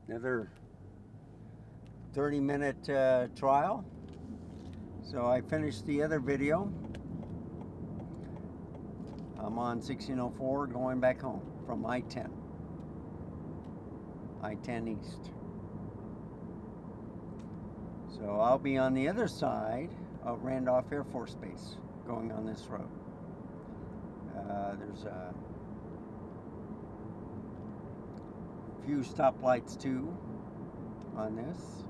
Another 30-minute trial. So I finished the other video. I'm on 1604 going back home from I-10. I-10 East. So I'll be on the other side of Randolph Air Force Base going on this road. There's a few stoplights too on this.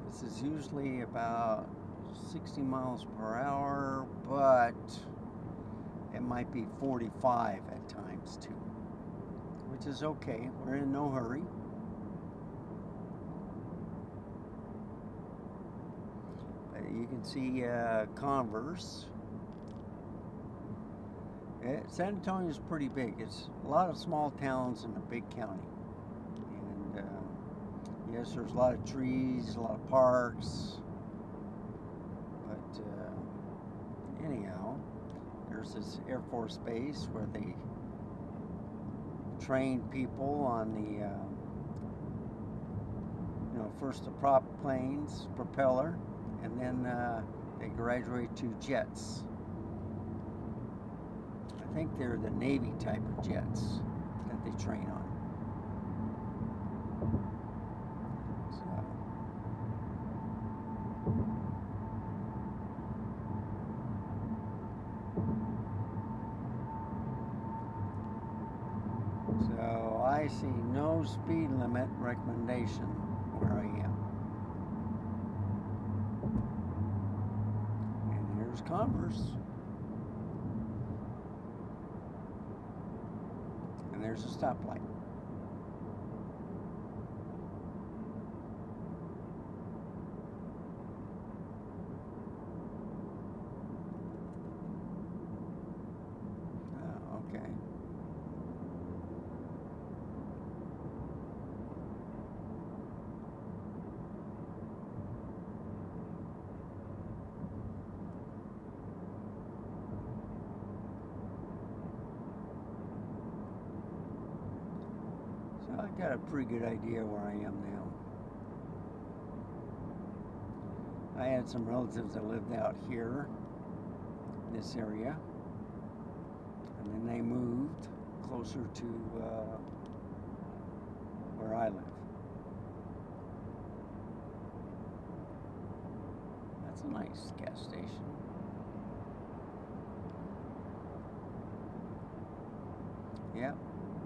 This is usually about 60 miles per hour, but it might be 45 at times too, which is okay. We're in no hurry. You can see Converse. San Antonio is pretty big. It's a lot of small towns in a big county. And yes, there's a lot of trees, a lot of parks. But anyhow, there's this Air Force base where they train people on the, first the prop planes, propeller, and then they graduate to jets. I think they're the Navy type of jets that they train on. So I see no speed limit recommendation where I am. And here's Converse. And there's a stoplight. Okay. So I got a pretty good idea where I am now. I had some relatives that lived out here in this area, and then they moved closer to where I live. That's a nice gas station. Yep,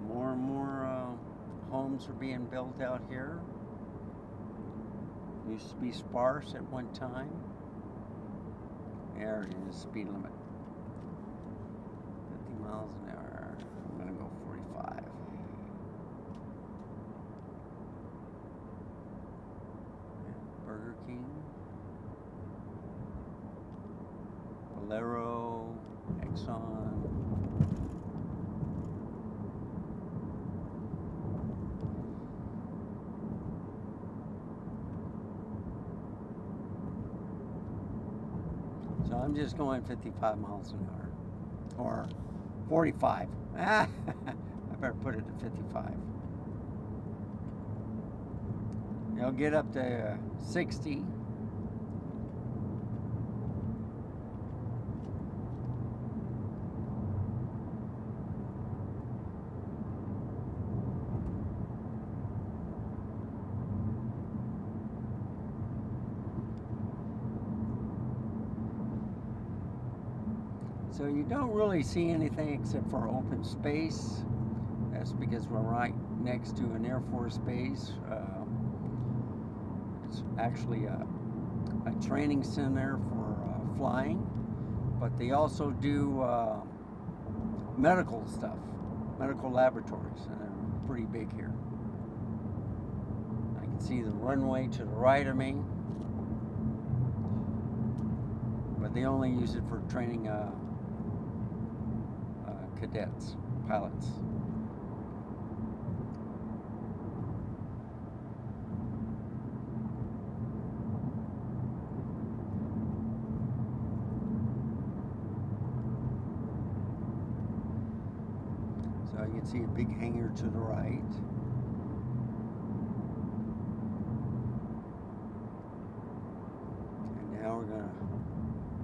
more and more homes are being built out here. Used to be sparse at one time. There it is, speed limit. 50 miles an hour. I'm going to go 45. Burger King. Bolero. Exxon. So I'm just going 55 miles an hour, or 45. I better put it at 55. You'll get up to 60. So you don't really see anything except for open space. That's because we're right next to an Air Force base. It's actually a training center for flying, but they also do medical stuff, medical laboratories, and they're pretty big here. I can see the runway to the right of me, but they only use it for training cadets, pilots. So you can see a big hangar to the right.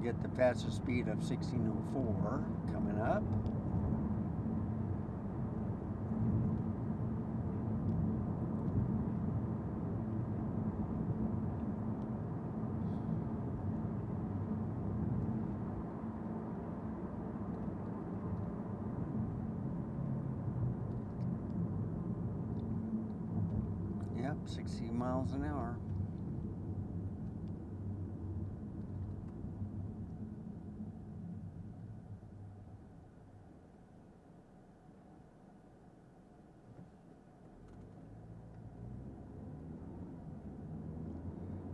get the faster speed of 1604 coming up. Yep, 60 miles an hour.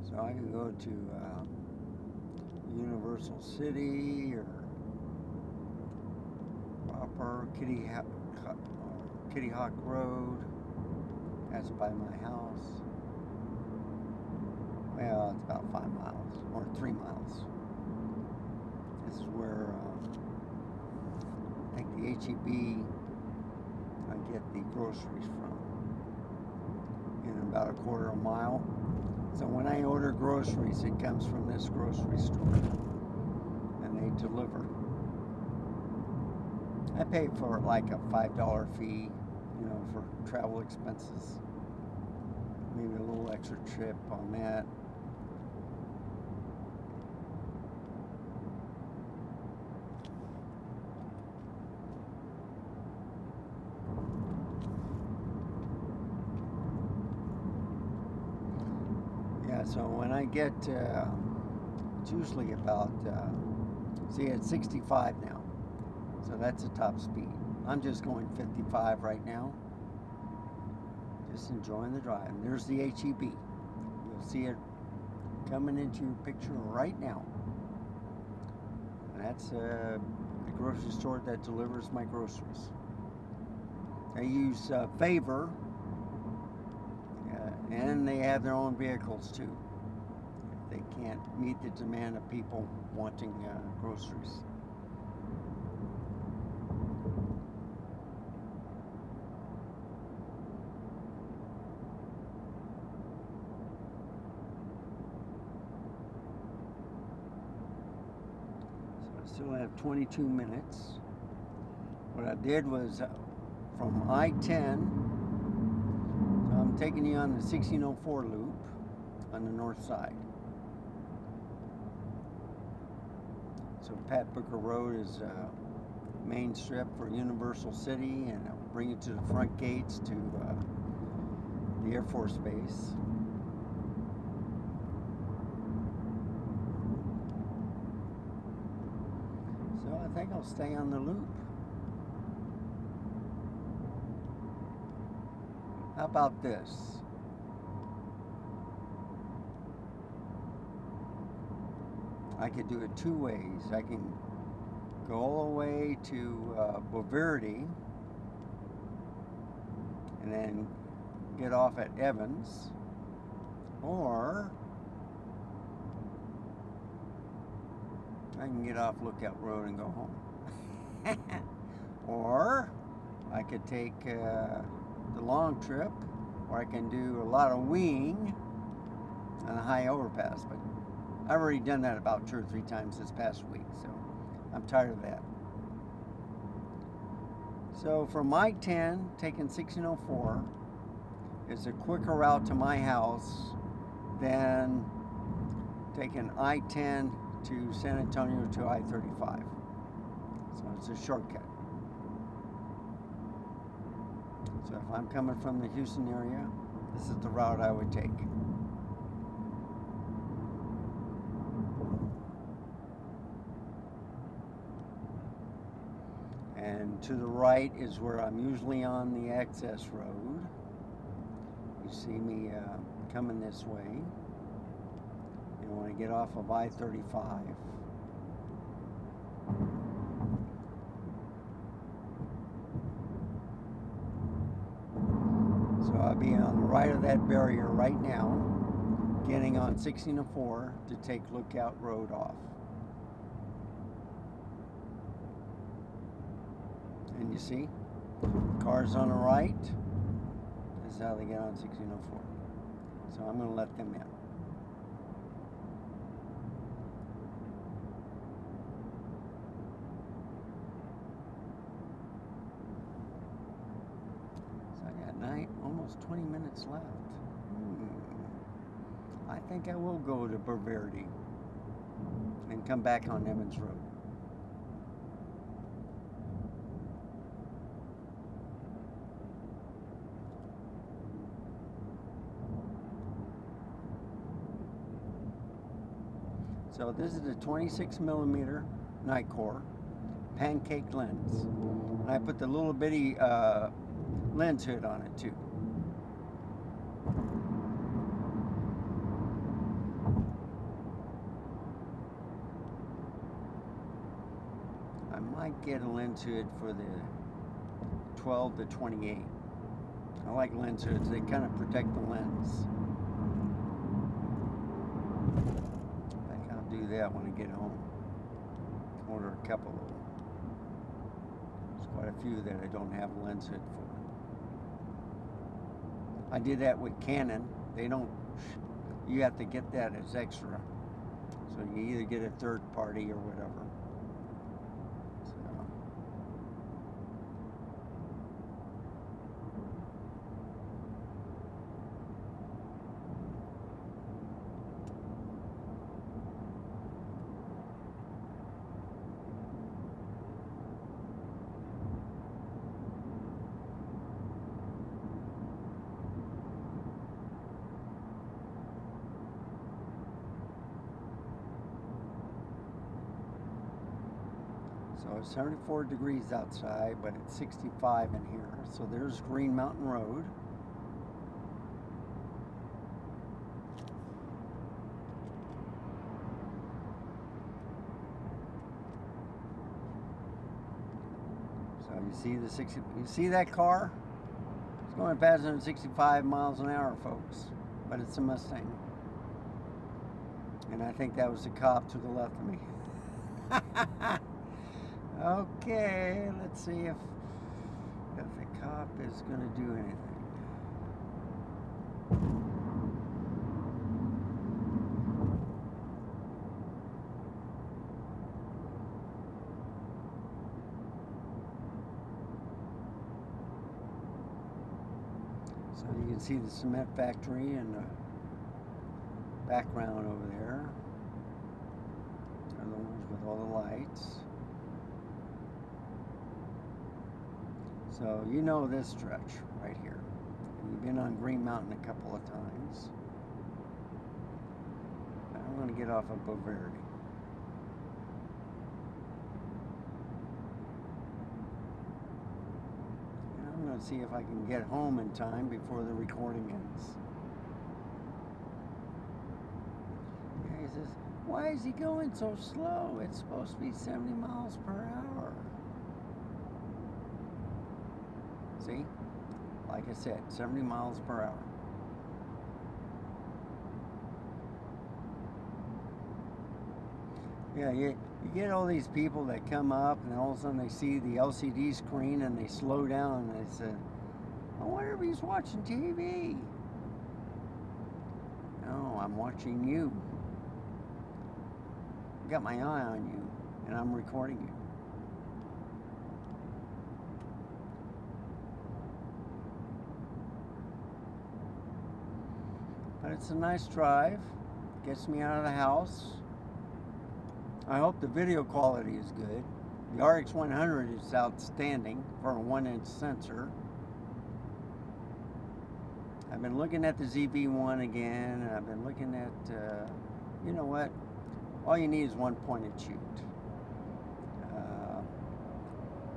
So I can go to Universal City or proper Kitty Hawk Road. That's by my house. Well, it's about 5 miles or 3 miles. This is where I think the HEB I get the groceries from in about a quarter of a mile. So when I order groceries, it comes from this grocery store and they deliver. I pay for like a $5 fee, you know, for travel expenses. Maybe a little extra trip on that. Yeah, so when I get, it's usually about, see, it's 65 now. So that's the top speed. I'm just going 55 right now. Just enjoying the drive. And there's the HEB. You'll see it coming into your picture right now. And that's the grocery store that delivers my groceries. They use Favor, and they have their own vehicles too, if they can't meet the demand of people wanting groceries. Still have 22 minutes. What I did was from I-10, so I'm taking you on the 1604 loop on the north side. So Pat Booker Road is main strip for Universal City, and I'll bring you to the front gates to the Air Force Base. I think I'll stay on the loop. How about this? I could do it two ways. I can go all the way to Boulevardy and then get off at Evans, or I can get off Lookout Road and go home. Or I could take the long trip, or I can do a lot of winging on a high overpass. But I've already done that about 2 or 3 times this past week, so I'm tired of that. So from I-10, taking 1604 is a quicker route to my house than taking I-10 to San Antonio to I-35. So it's a shortcut. So if I'm coming from the Houston area, this is the route I would take. And to the right is where I'm usually on the access road. You see me coming this way. You want to get off of I-35. So I'll be on the right of that barrier right now, getting on 1604 to take Lookout Road off. And you see, cars on the right, this is how they get on 1604. So I'm going to let them in. almost 20 minutes left. I think I will go to Boulevardy and come back on Emmons Road. So this is a 26mm Nikon Pancake lens. And I put the little bitty lens hood on it too. I might get a lens hood for the 12 to 28. I like lens hoods, they kind of protect the lens. I think I'll do that when I get home. Order a couple of them. There's quite a few that I don't have a lens hood for. I did that with Canon. They don't, you have to get that as extra. So you either get a third party or whatever. So it's 74 degrees outside, but it's 65 in here. So there's Green Mountain Road. So you see the 60, you see that car? It's going past 165 miles an hour, folks, but it's a Mustang. And I think that was the cop to the left of me. Okay, let's see if the cop is going to do anything. So you can see the cement factory in the background over there. They're the ones with all the lights. So you know this stretch right here. You've been on Green Mountain a couple of times. I'm going to get off of Boulevardy. And I'm going to see if I can get home in time before the recording ends. Yeah, he says, why is he going so slow? It's supposed to be 70 miles per hour. See, like I said, 70 miles per hour. Yeah, you get all these people that come up and all of a sudden they see the LCD screen and they slow down and they say, I wonder if he's watching TV. No, I'm watching you. I got my eye on you and I'm recording you. But it's a nice drive, gets me out of the house. I hope the video quality is good. The RX100 is outstanding for a 1-inch sensor. I've been looking at the ZV-1 again, and I've been looking at, you know what? All you need is one point and shoot.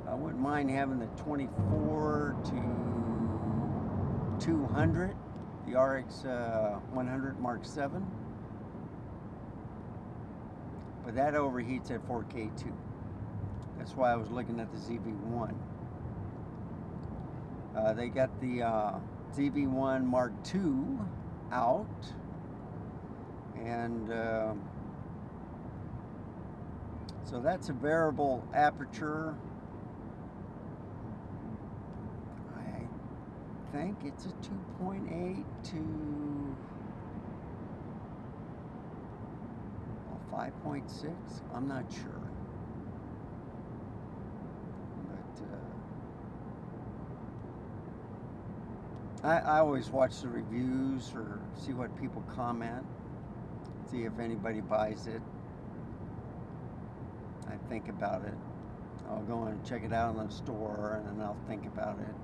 I wouldn't mind having the 24 to 200. The RX100 Mark 7, but that overheats at 4K too. That's why I was looking at the ZV-1. They got the ZV-1 Mark 2 out, and so that's a variable aperture. I think it's a 2.8 to 5.6. I'm not sure, but I always watch the reviews or see what people comment, see if anybody buys it. I think about it. I'll go and check it out in the store, and then I'll think about it.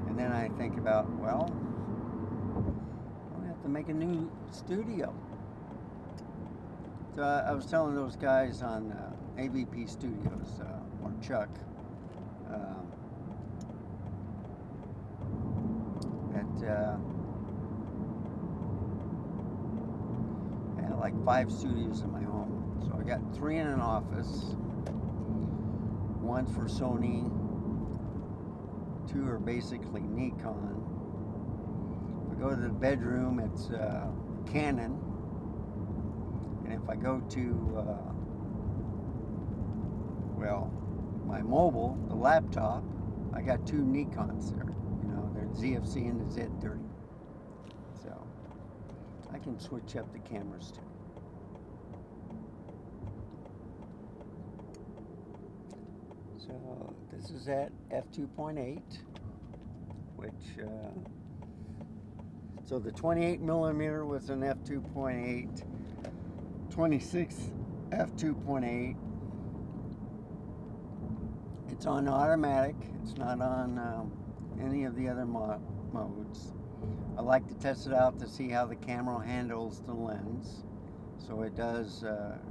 And then I think about, well, I'll have to make a new studio. So I was telling those guys on AVP Studios, or Chuck, that I have like 5 studios in my home. So I got 3 in an office, 1 for Sony, 2 are basically Nikon. If I go to the bedroom, it's Canon. And if I go to, well, my mobile, the laptop, I got 2 Nikons there. You know, they're Zfc and the Z30. So I can switch up the cameras too. So this is at f2.8, which, so the 28mm was an f2.8, 26 f2.8. It's on automatic. It's not on any of the other modes. I like to test it out to see how the camera handles the lens. So it does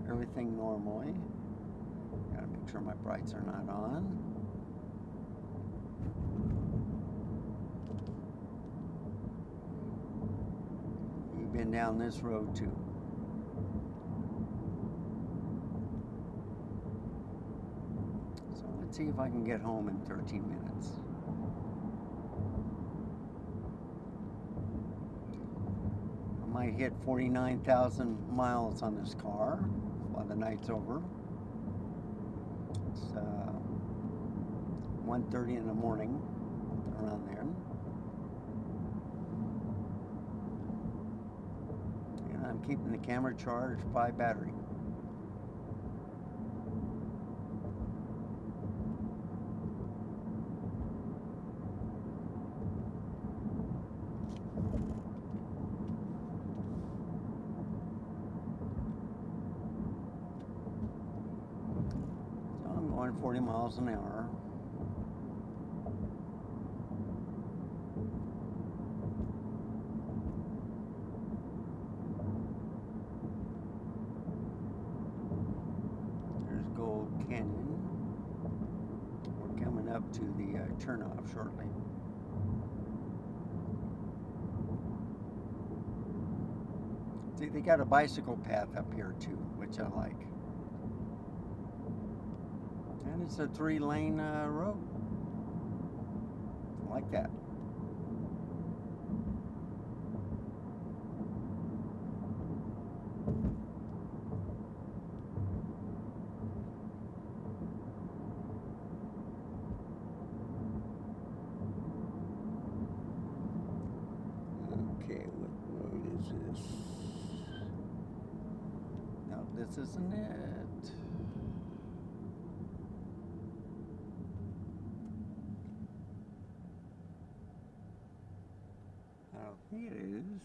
everything normally. Gotta make sure my brights are not on. You've been down this road too. So let's see if I can get home in 13 minutes. I might hit 49,000 miles on this car while the night's over. It's 1:30 in the morning, around there. And I'm keeping the camera charged by battery. So I'm going 40 miles an hour. Canyon. We're coming up to the turnoff shortly. See, they got a bicycle path up here too, which I like. And it's a 3-lane road. I like that. Okay, what road is this? No, this isn't it. I don't think it is.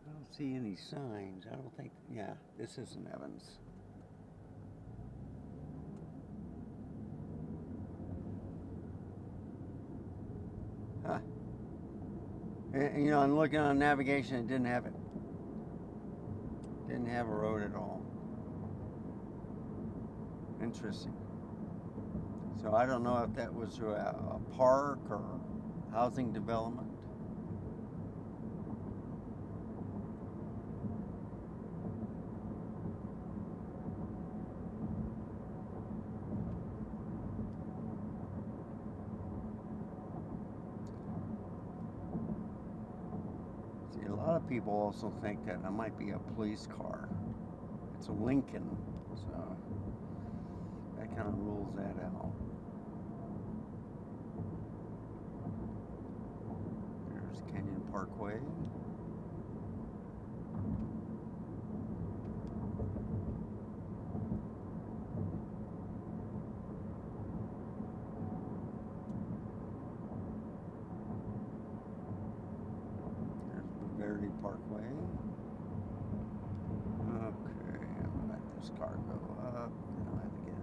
I don't see any signs. I don't think, yeah, this isn't Evans. Huh. And, you know, I'm looking on navigation, it didn't have it. Didn't have a road at all. Interesting. So I don't know if that was a park or housing development. See, a lot of people also think that it might be a police car. It's a Lincoln, so that kind of rules that out. There's Canyon Parkway. Liberty Parkway. Okay, I'm gonna let this car go up. Then I'll have to get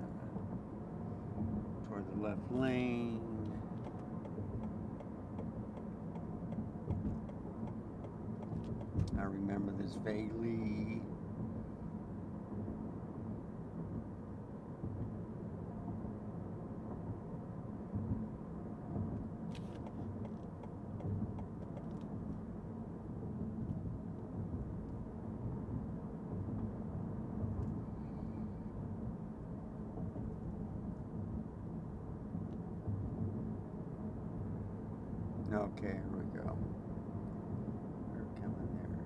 toward the left lane. I remember this vaguely. Okay, here we go. We're coming there.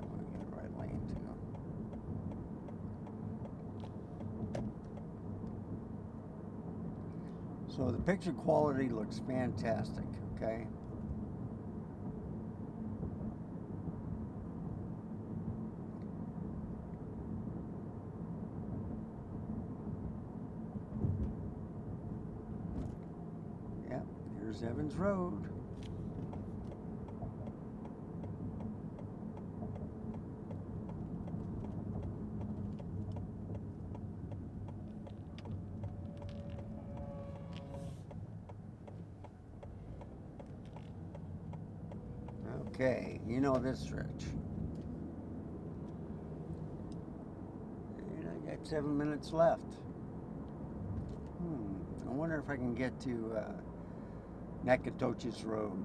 We'll get the right lane too. So the picture quality looks fantastic, okay? Here's Evans Road. Okay, you know this stretch. And I got 7 minutes left. I wonder if I can get to Nacogdoches Road.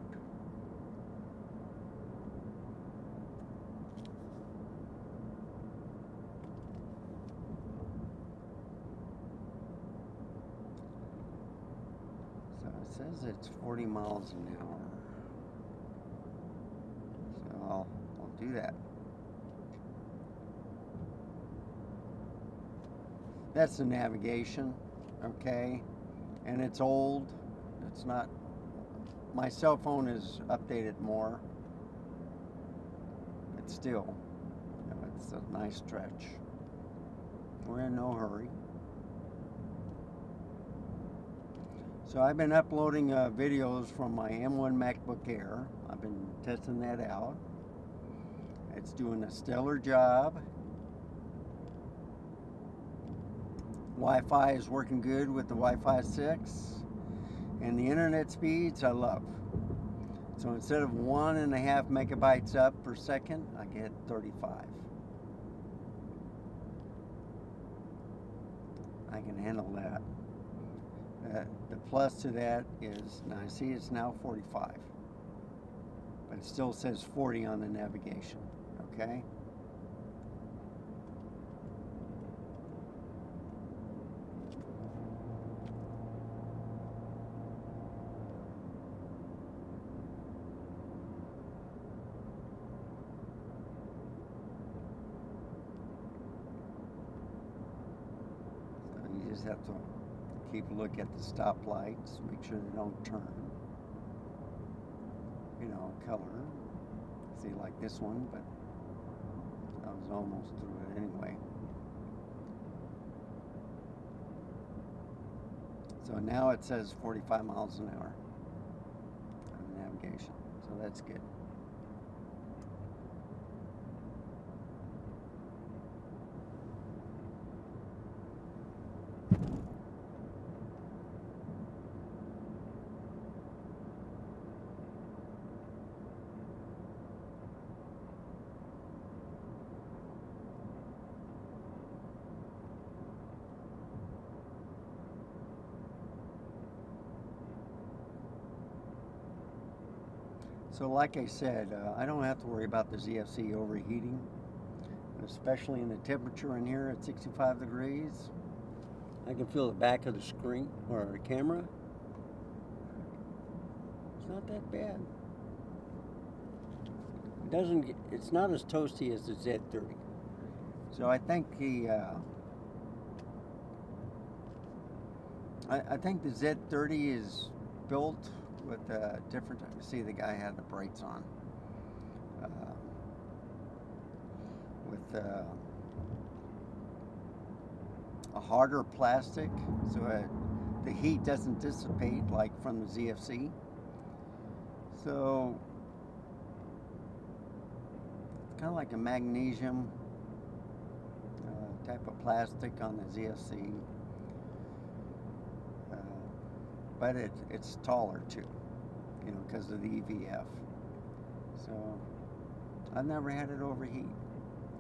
So it says it's 40 miles an hour. So I'll do that. That's the navigation, okay? And it's old. It's not. My cell phone is updated more. But still, you know, it's a nice stretch. We're in no hurry. So I've been uploading videos from my M1 MacBook Air. I've been testing that out. It's doing a stellar job. Wi-Fi is working good with the Wi-Fi 6. And the internet speeds I love. So instead of 1.5 megabytes up per second, I get 35. I can handle that. The plus to that is, now I see it's now 45. But it still says 40 on the navigation, okay? Just have to keep a look at the stoplights, make sure they don't turn. You know, color. See, like this one, but I was almost through it anyway. So now it says 45 miles an hour on the navigation, so that's good. So like I said, I don't have to worry about the ZFC overheating, especially in the temperature in here at 65 degrees. I can feel the back of the screen or the camera. It's not that bad. It's not as toasty as the Z30. So I think I think the Z30 is built with a different. See, the guy had the brakes on. a harder plastic, so the heat doesn't dissipate like from the ZFC. So it's kind of like a magnesium type of plastic on the ZFC, but it's taller too, you know, because of the EVF. So I've never had it overheat.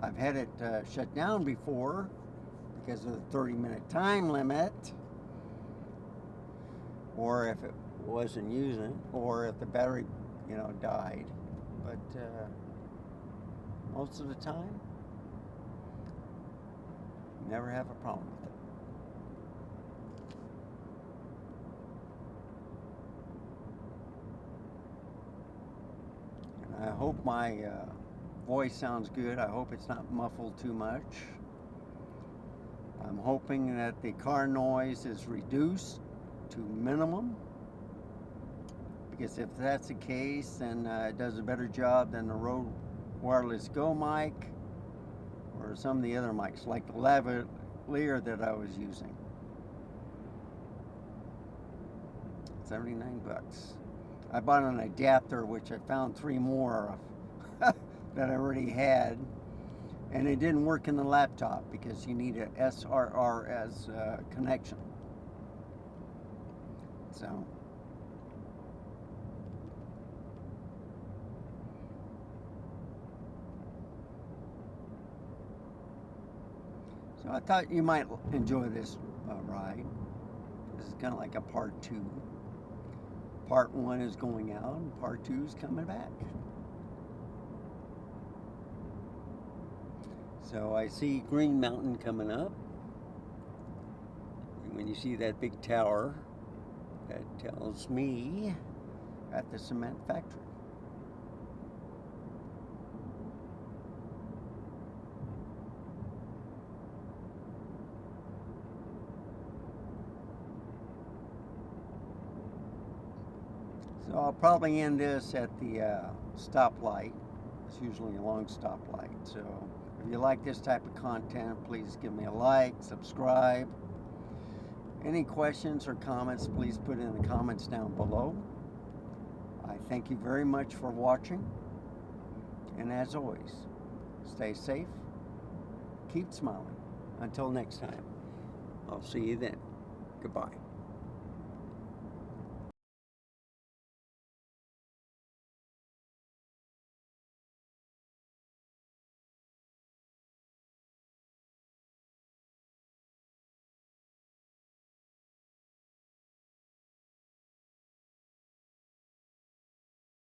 I've had it shut down before because of the 30-minute time limit, or if it wasn't using, or if the battery, you know, died. But most of the time, never have a problem with it. And I hope my voice sounds good. I hope it's not muffled too much. I'm hoping that the car noise is reduced to minimum, because if that's the case, then it does a better job than the Rode Wireless Go mic or some of the other mics like the lavalier that I was using. 79 bucks. I bought an adapter, which I found 3 more of that I already had, and it didn't work in the laptop because you need a SRRS connection. So I thought you might enjoy this ride. This is kind of like a part 2. Part 1 is going out, and part 2 is coming back. So I see Green Mountain coming up. And when you see that big tower, that tells me at the cement factory. So I'll probably end this at the stoplight. It's usually a long stoplight. So if you like this type of content, please give me a like, subscribe. Any questions or comments, please put in the comments down below. I thank you very much for watching. And as always, stay safe, keep smiling. Until next time, I'll see you then. Goodbye.